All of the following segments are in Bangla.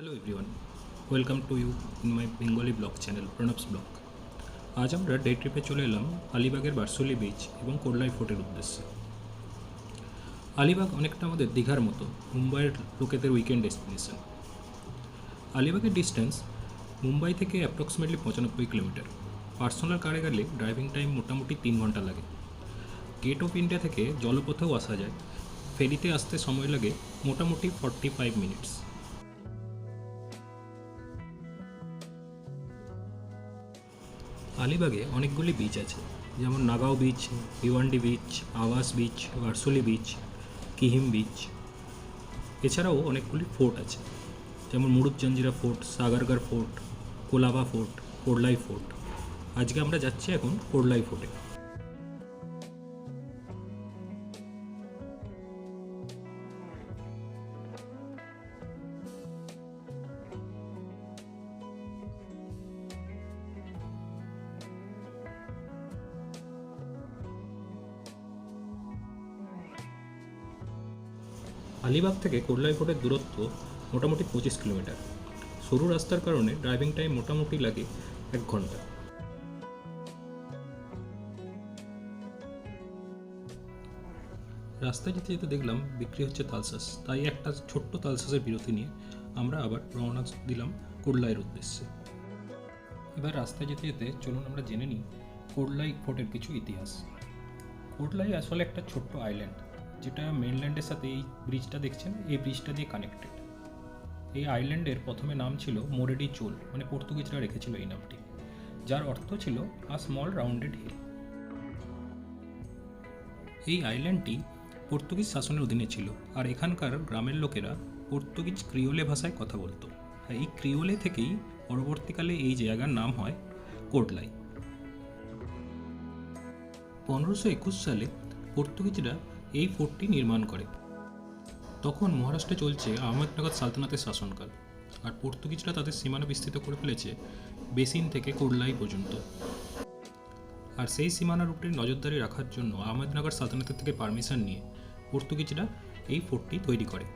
Hello everyone, welcome to you in my Bengali blog channel Pranab's blog. আজ আমরা ডে ট্রিপে চলে এলাম আলিবাগের ভার্সলি বিচ এবং কোরলাই ফোর্টের উদ্দেশ্যে। আলিবাগ অনেকটা আমাদের দীঘার মতো মুম্বাইয়ের লোকেদের উইকেন্ড ডেস্টিনেশন। আলিবাগের ডিস্টেন্স মুম্বাই থেকে অ্যাপ্রক্সিমেটলি 95 কিলোমিটার। পার্সোনাল কারে গেলে ড্রাইভিং টাইম মোটামুটি 3 ঘন্টা লাগে। গেট অফ ইন্ডিয়া থেকে জলপথেও আসা যায়, ফেরিতে আসতে সময় লাগে মোটামুটি 45 মিনিটস। আলিবাগে অনেকগুলি বিচ আছে, যেমন Nagaon beach, Bhiwandi beach, Awas beach, Varsoli beach, Kihim beach. এছাড়াও অনেকগুলি ফোর্ট আছে, যেমন Murud Janjira fort, Sagargad fort, Kolaba fort, Korlai fort. আজকে আমরা যাচ্ছি এখন কোরলাই ফোর্টে। আলিবাগ থেকে কোরলাই ফোর্টের দূরত্ব মোটামুটি 25 কিলোমিটার। সরু রাস্তার কারণে ড্রাইভিং টাইম মোটামুটি লাগে 1 ঘন্টা। রাস্তায় যেতে যেতে দেখলাম বিক্রি হচ্ছে তালশাঁস, তাই একটা ছোট্ট তালশাঁসের বিরতি নিয়ে আমরা আবার রওনা দিলাম কোরলাইয়ের উদ্দেশ্যে। এবার রাস্তায় যেতে যেতে চলুন আমরা জেনে নিই কোরলাই ফোর্টের কিছু ইতিহাস। কোরলাই আসলে একটা ছোট্ট আইল্যান্ড, যেটা মেনল্যান্ডের সাথে এই ব্রিজটা দেখছেন, এই ব্রিজটা দিয়ে কানেক্টেড। এই আইল্যান্ডের প্রথমে নাম ছিল মোরেডি চোল, মানে পর্তুগিজরা রেখেছিল এই নামটি, যার অর্থ ছিল আ স্মল রাউন্ডেড হিল। এই আইল্যান্ডটি পর্তুগিজ শাসনের অধীনে ছিল, আর এখানকার গ্রামের লোকেরা পর্তুগিজ ক্রিওলে ভাষায় কথা বলতো। এই ক্রিওলে থেকেই পরবর্তীকালে এই জায়গার নাম হয় কোরলাই। 1521 সালে পর্তুগিজরা এই ফোর্টটি নির্মাণ করে। তখন মহারাষ্ট্রে চলছে আহমেদনগর সালতানাতের শাসনকাল, আর পর্তুগিজরা তাদের সীমানা বিস্তৃত করে ফেলেছে বেসিন থেকে কোরলাই পর্যন্ত। আর সেই সীমানার উপরে নজরদারি রাখার জন্য আহমেদনগর সালতানাতের থেকে পারমিশন নিয়ে পর্তুগিজরা এই ফোর্টটি তৈরি করে।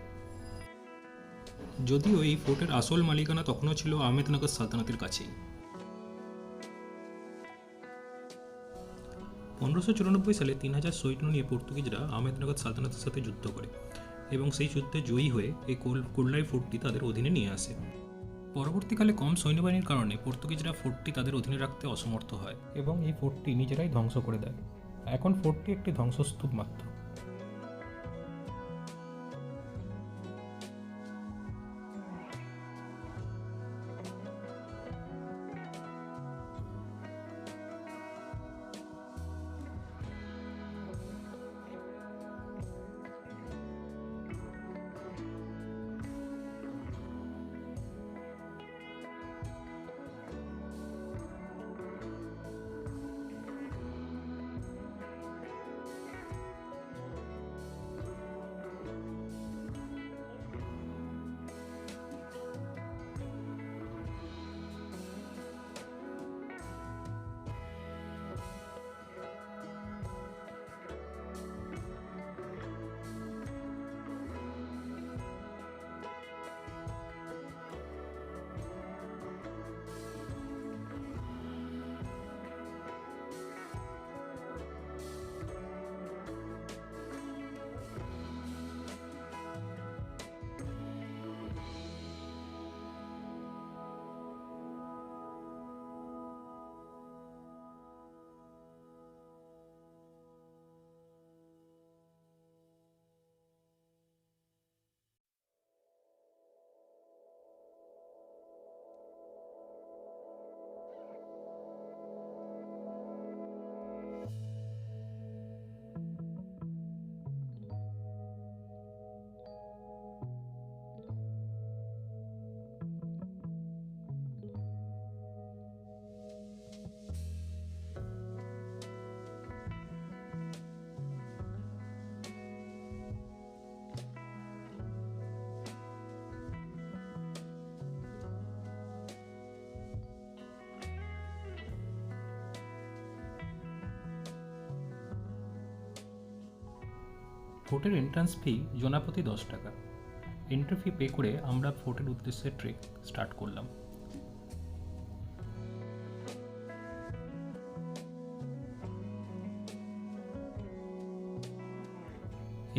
যদিও এই ফোর্টের আসল মালিকানা তখনও ছিল আহমেদনগর সালতানাতের কাছেই। 1594 সালে 3000 সৈন্য নিয়ে পর্তুগিজরা আহমেদনগর সালতানাতের সাথে যুদ্ধ করে, এবং সেই যুদ্ধে জয়ী হয়ে এই কোরলাই ফোর্টটি তাদের অধীনে নিয়ে আসে। পরবর্তীকালে কম সৈন্যবাহিনীর কারণে পর্তুগিজরা ফোর্টটি তাদের অধীনে রাখতে অসমর্থ হয় এবং এই ফোর্টটি নিজেরাই ধ্বংস করে দেয়। এখন ফোর্টটি একটি ধ্বংসস্তূপ মাত্র। ফোর্টের এন্ট্রান্স ফি জনাপ্রতি 10 টাকা। এন্ট্রি ফি পে করে আমরা ফোর্টের উদ্দেশ্যে ট্রেক স্টার্ট করলাম।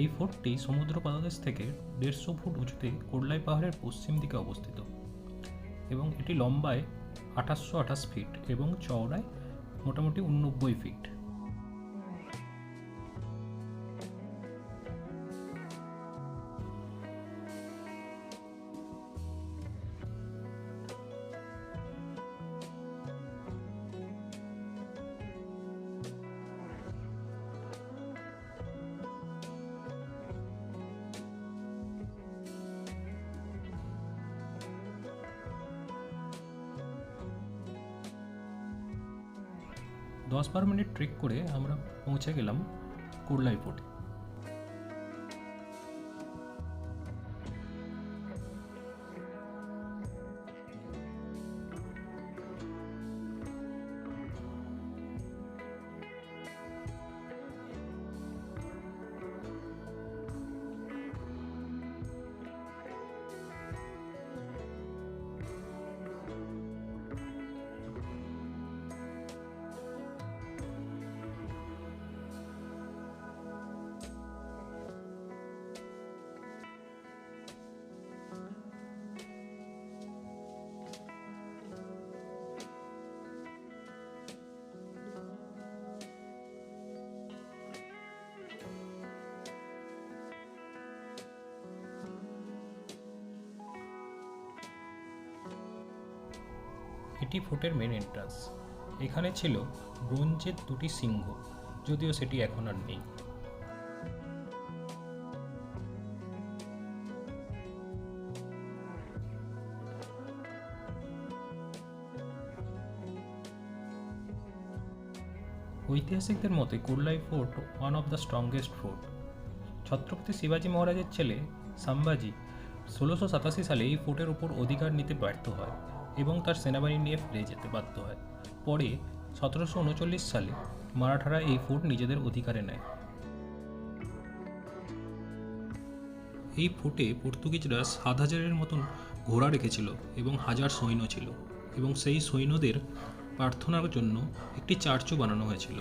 এই ফোর্টটি সমুদ্র পাদদেশ থেকে 150 ফুট উঁচুতে কোরলাই পাহাড়ের পশ্চিম দিকে অবস্থিত এবং এটি লম্বায় 2828 ফিট এবং চওড়ায় মোটামুটি 89 ফিট। দশ 12 মিনিট ট্রেক করে আমরা পৌঁছে গেলাম কোরলাই ফোর্টে। এটি ফোর্টের মেন এন্ট্রান্স। এখানে ছিল ব্রোঞ্জের দুটি সিংহ, যদিও সেটি এখন আর নেই। ঐতিহাসিকদের মতে Korlai fort one of the strongest fort. Chhatrapati শিবাজি মহারাজের ছেলে সাম্ভাজি 1687 সালে এই ফোর্টের উপর অধিকার নিতে ব্যর্থ হয় এবং তার সেনাবাহিনী নিয়ে ফিরে যেতে বাধ্য হয়। পরে 1739 সালে মারাঠারা এই ফোর্ট নিজেদের অধিকারে নেয়। এই ফোর্টে পর্তুগিজরা 7000-এর মতন ঘোড়া রেখেছিল এবং 1000 সৈন্য ছিল এবং সেই সৈন্যদের প্রার্থনার জন্য একটি চার্চও বানানো হয়েছিল।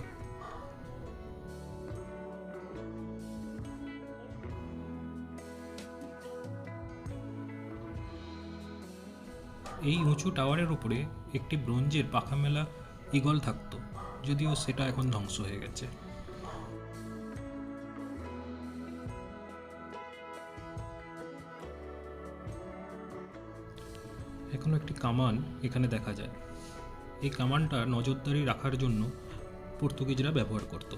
এই উঁচু টাওয়ারের উপরে একটি ব্রোঞ্জের পাখা মেলা ঈগল থাকত, যদিও সেটা এখন ধ্বংস হয়ে গেছে। এখনো একটি কামান এখানে দেখা যায়। এই কামানটা নজরদারি রাখার জন্য পর্তুগিজরা ব্যবহার করত।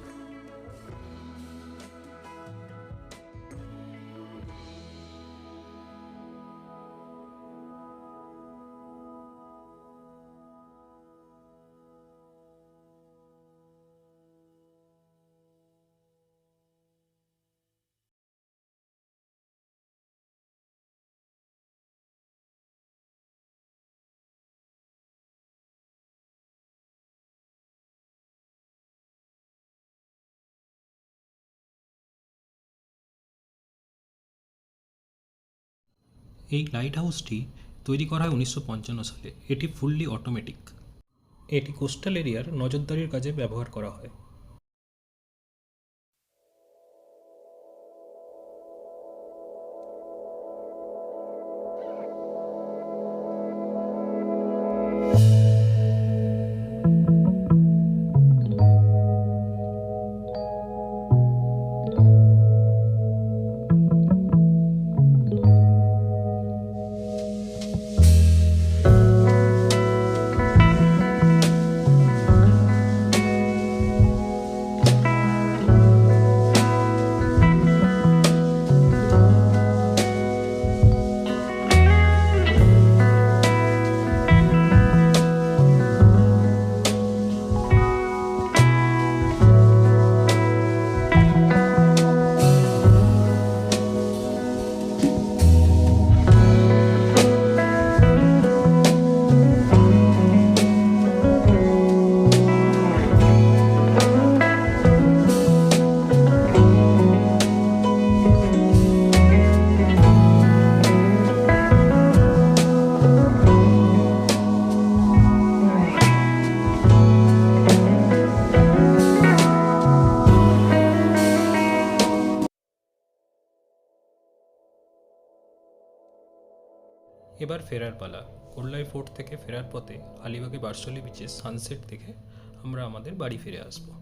এই লাইট হাউসটি তৈরি করা হয় 1955 সালে। এটি ফুললি অটোমেটিক। এটি কোস্টাল এরিয়ার নজরদারির কাজে ব্যবহার করা হয়। এবার ফেরার পালা। কোরলাই ফোর্ট থেকে ফেরার পথে আলিবাগে ভার্সলি বিচে সানসেট দেখে আমরা আমাদের বাড়ি ফিরে আসবো।